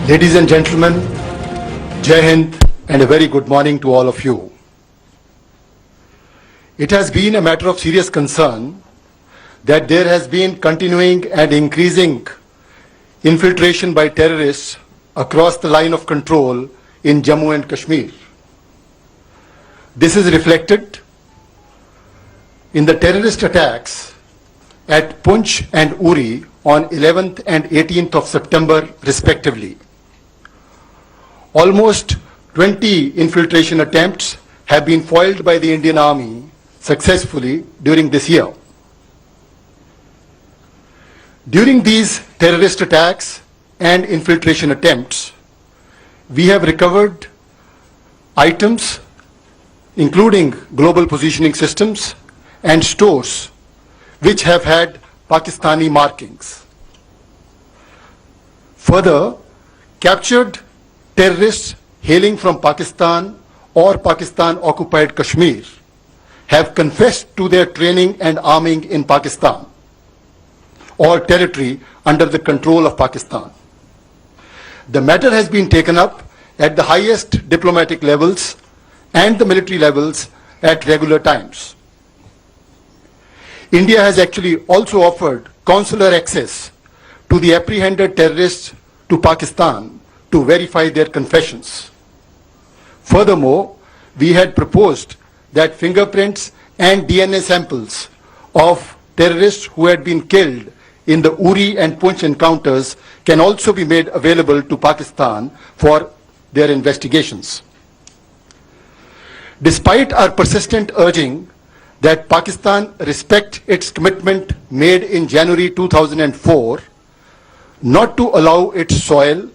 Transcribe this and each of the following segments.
Ladies and gentlemen, Jai Hind and a very good morning to all of you. It has been a matter of serious concern that there has been continuing and increasing infiltration by terrorists across the line of control in Jammu and Kashmir. This is reflected in the terrorist attacks at Poonch and Uri on 11th and 18th of September respectively. Almost 20 infiltration attempts have been foiled by the Indian Army successfully during this year. During these terrorist attacks and infiltration attempts, we have recovered items including global positioning systems and stores which have had Pakistani markings. Further, captured terrorists hailing from Pakistan or Pakistan-occupied Kashmir have confessed to their training and arming in Pakistan or territory under the control of Pakistan. The matter has been taken up at the highest diplomatic levels and the military levels at regular times. India has actually also offered consular access to the apprehended terrorists to Pakistan to verify their confessions. Furthermore, we had proposed that fingerprints and DNA samples of terrorists who had been killed in the Uri and Poonch encounters can also be made available to Pakistan for their investigations. Despite our persistent urging that Pakistan respect its commitment made in January 2004 not to allow its soil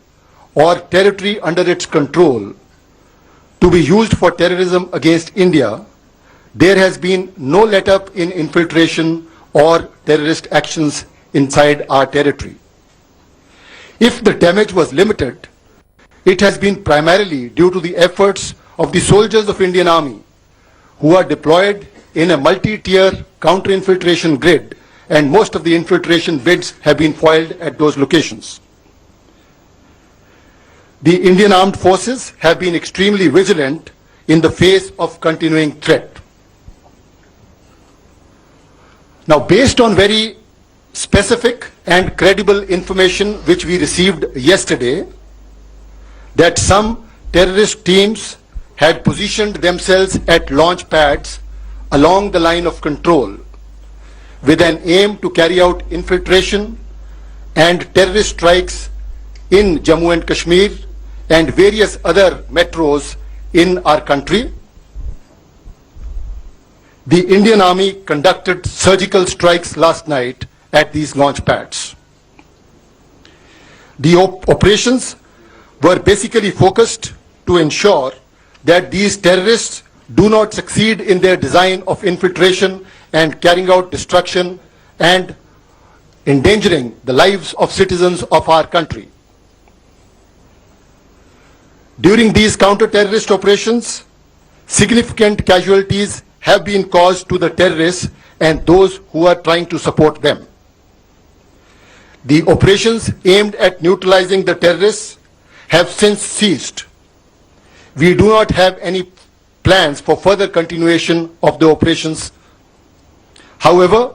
or territory under its control to be used for terrorism against India, there has been no let-up in infiltration or terrorist actions inside our territory. If the damage was limited, it has been primarily due to the efforts of the soldiers of Indian Army who are deployed in a multi-tier counter-infiltration grid, and most of the infiltration bids have been foiled at those locations. The Indian Armed Forces have been extremely vigilant in the face of continuing threat. Now, based on very specific and credible information which we received yesterday, that some terrorist teams had positioned themselves at launch pads along the line of control with an aim to carry out infiltration and terrorist strikes in Jammu and Kashmir and various other metros in our country. The Indian Army conducted surgical strikes last night at these launch pads. The operations were basically focused to ensure that these terrorists do not succeed in their design of infiltration and carrying out destruction and endangering the lives of citizens of our country. During these counter-terrorist operations, significant casualties have been caused to the terrorists and those who are trying to support them. The operations aimed at neutralizing the terrorists have since ceased. We do not have any plans for further continuation of the operations. However,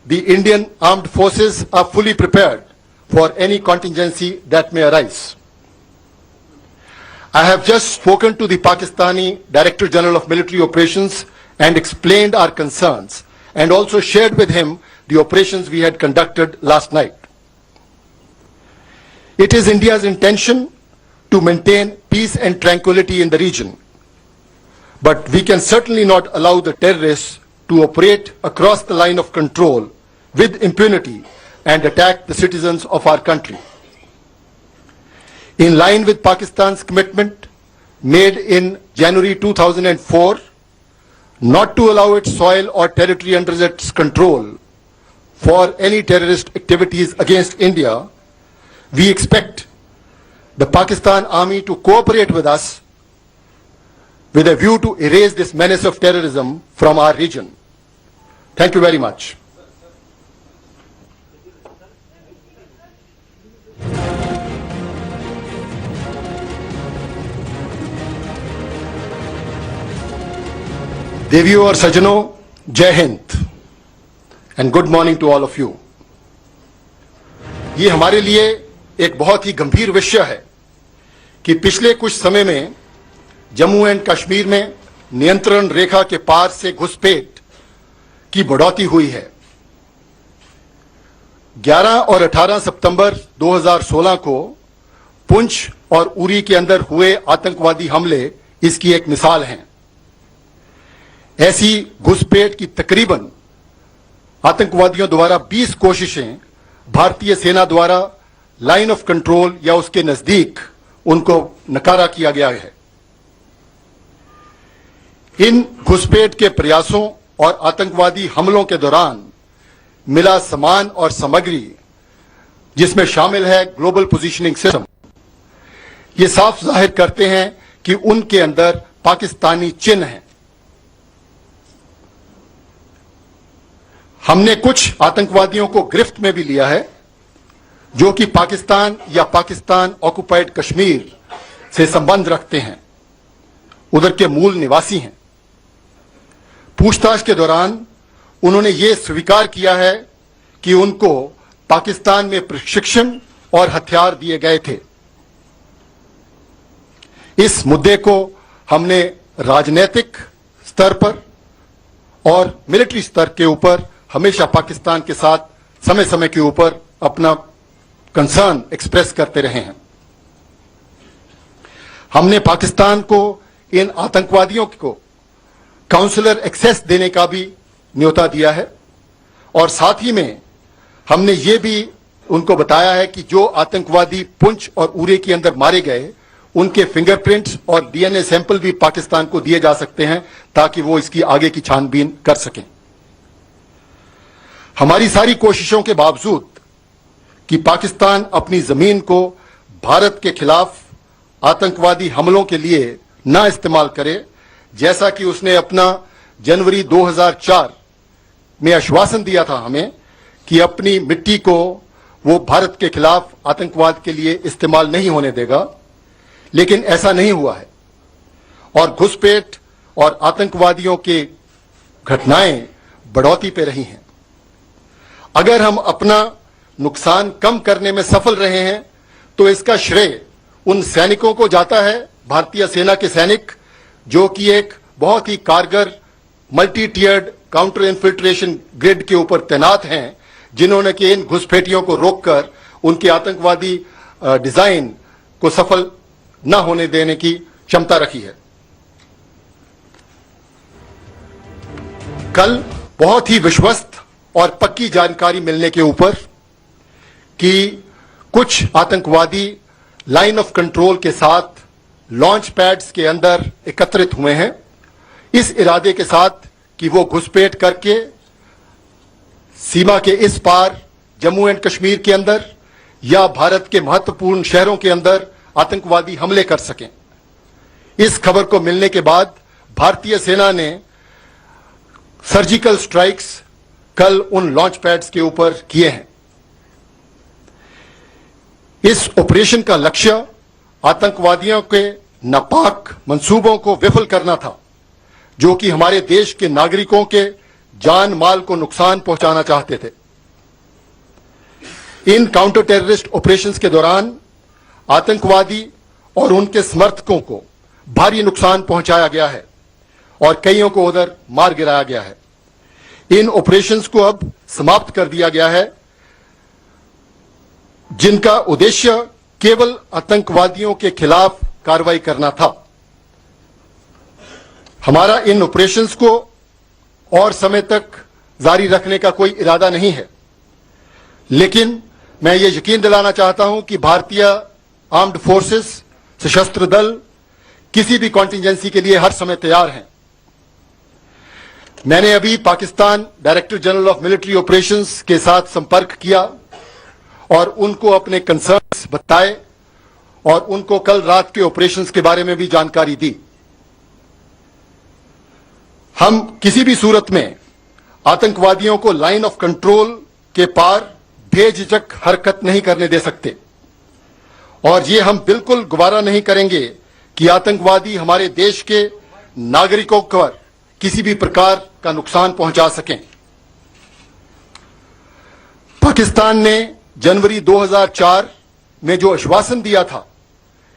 the Indian Armed Forces are fully prepared for any contingency that may arise. I have just spoken to the Pakistani Director General of Military Operations and explained our concerns and also shared with him the operations we had conducted last night. It is India's intention to maintain peace and tranquility in the region, but we can certainly not allow the terrorists to operate across the line of control with impunity and attack the citizens of our country. In line with Pakistan's commitment made in January 2004 not to allow its soil or territory under its control for any terrorist activities against India, we expect the Pakistan Army to cooperate with us with a view to erase this menace of terrorism from our region. Thank you very much. देवियों और सज्जनों, Jai Hind and good morning to all of you. ये हमारे लिए एक बहुत ही गंभीर विषय है कि पिछले कुछ समय में जम्मू एंड कश्मीर में नियंत्रण रेखा के पार से घुसपैठ की बढ़ोतरी हुई है। 11 और 18 सितंबर 2016 को पुंछ और उरी के अंदर हुए आतंकवादी हमले इसकी एक मिसाल हैं। ऐसी घुसपैठ की तकरीबन आतंकवादियों द्वारा 20 कोशिशें भारतीय सेना द्वारा लाइन ऑफ कंट्रोल या उसके नजदीक उनको नकारा किया गया है। इन घुसपैठ के प्रयासों और आतंकवादी हमलों के दौरान मिला सामान और सामग्री, जिसमें शामिल है ग्लोबल पोजीशनिंग सिस्टम, ये साफ जाहिर करते हैं कि उनके अंदर पाकिस्तानी चिन्ह हैं। हमने कुछ आतंकवादियों को गिरफ्त में भी लिया है जो कि पाकिस्तान या पाकिस्तान ऑक्युपाइड कश्मीर से संबंध रखते हैं, उधर के मूल निवासी हैं। पूछताछ के दौरान उन्होंने ये स्वीकार किया है कि उनको पाकिस्तान में प्रशिक्षण और हथियार दिए गए थे। इस मुद्दे को हमने राजनीतिक स्तर पर और मिलिट्री स्तर के ऊपर हमेशा पाकिस्तान के साथ समय समय के ऊपर अपना कंसर्न एक्सप्रेस करते रहे हैं। हमने पाकिस्तान को इन आतंकवादियों को काउंसलर एक्सेस देने का भी न्योता दिया है और साथ ही में हमने ये भी उनको बताया है कि जो आतंकवादी पुंछ और उरी के अंदर मारे गए उनके फिंगरप्रिंट्स और डीएनए सैंपल भी पाकिस्तान को दिए जा सकते हैं ताकि वो इसकी आगे की छानबीन कर सकें। हमारी सारी कोशिशों के बावजूद कि पाकिस्तान अपनी जमीन को भारत के खिलाफ आतंकवादी हमलों के लिए ना इस्तेमाल करे, जैसा कि उसने अपना जनवरी 2004 में आश्वासन दिया था हमें कि अपनी मिट्टी को वो भारत के खिलाफ आतंकवाद के लिए इस्तेमाल नहीं होने देगा, लेकिन ऐसा नहीं हुआ है और घुसपैठ और आतंकवादियों के घटनाएं बढ़ोतरी पे रही हैं। अगर हम अपना नुकसान कम करने में सफल रहे हैं तो इसका श्रेय उन सैनिकों को जाता है, भारतीय सेना के सैनिक जो कि एक बहुत ही कारगर मल्टी टियर्ड काउंटर इन्फिल्ट्रेशन ग्रिड के ऊपर तैनात हैं, जिन्होंने कि इन घुसपैठियों को रोककर उनके आतंकवादी डिजाइन को सफल न होने देने की क्षमता रखी है। कल बहुत ही विश्वस्त और पक्की जानकारी मिलने के ऊपर कि कुछ आतंकवादी लाइन ऑफ कंट्रोल के साथ लॉन्च पैड्स के अंदर एकत्रित हुए हैं, इस इरादे के साथ कि वो घुसपैठ करके सीमा के इस पार जम्मू एंड कश्मीर के अंदर या भारत के महत्वपूर्ण शहरों के अंदर आतंकवादी हमले कर सकें। इस खबर को मिलने के बाद भारतीय सेना ने सर्जिकल स्ट्राइक्स कल उन लॉन्च पैड्स के ऊपर किए हैं। इस ऑपरेशन का लक्ष्य आतंकवादियों के नापाक मंसूबों को विफल करना था, जो कि हमारे देश के नागरिकों के जान माल को नुकसान पहुंचाना चाहते थे। इन काउंटर टेररिस्ट ऑपरेशंस के दौरान आतंकवादी और उनके समर्थकों को भारी नुकसान पहुंचाया गया है और कईयों को उधर मार गिराया गया है। इन ऑपरेशंस को अब समाप्त कर दिया गया है, जिनका उद्देश्य केवल आतंकवादियों के खिलाफ कार्रवाई करना था। हमारा इन ऑपरेशंस को और समय तक जारी रखने का कोई इरादा नहीं है, लेकिन मैं ये यकीन दिलाना चाहता हूं कि भारतीय आर्म्ड फोर्सेस, सशस्त्र दल किसी भी कॉन्टिजेंसी के लिए हर समय तैयार हैं। मैंने अभी Pakistan director general of military operations के साथ संपर्क किया और उनको अपने कंसर्न्स बताए और उनको कल रात के ऑपरेशंस के बारे में भी जानकारी दी। हम किसी भी सूरत में आतंकवादियों को लाइन ऑफ कंट्रोल के पार बेझिझक हरकत नहीं करने दे सकते और ये हम बिल्कुल गवारा नहीं करेंगे कि आतंकवादी हमारे देश के नागरिकों पर किसी भी प्रकार का नुकसान पहुंचा सकें। पाकिस्तान ने जनवरी 2004 में जो आश्वासन दिया था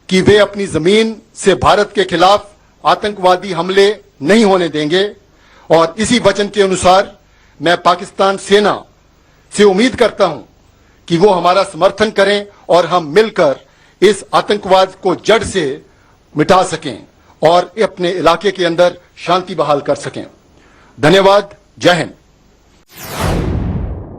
कि वे अपनी जमीन से भारत के खिलाफ आतंकवादी हमले नहीं होने देंगे, और इसी वचन के अनुसार मैं पाकिस्तान सेना से उम्मीद करता हूं कि वो हमारा समर्थन करें और हम मिलकर इस आतंकवाद को जड़ से मिटा सकें और अपने इलाके के अंदर शांति बहाल कर सकें। धन्यवाद। जय हिंद।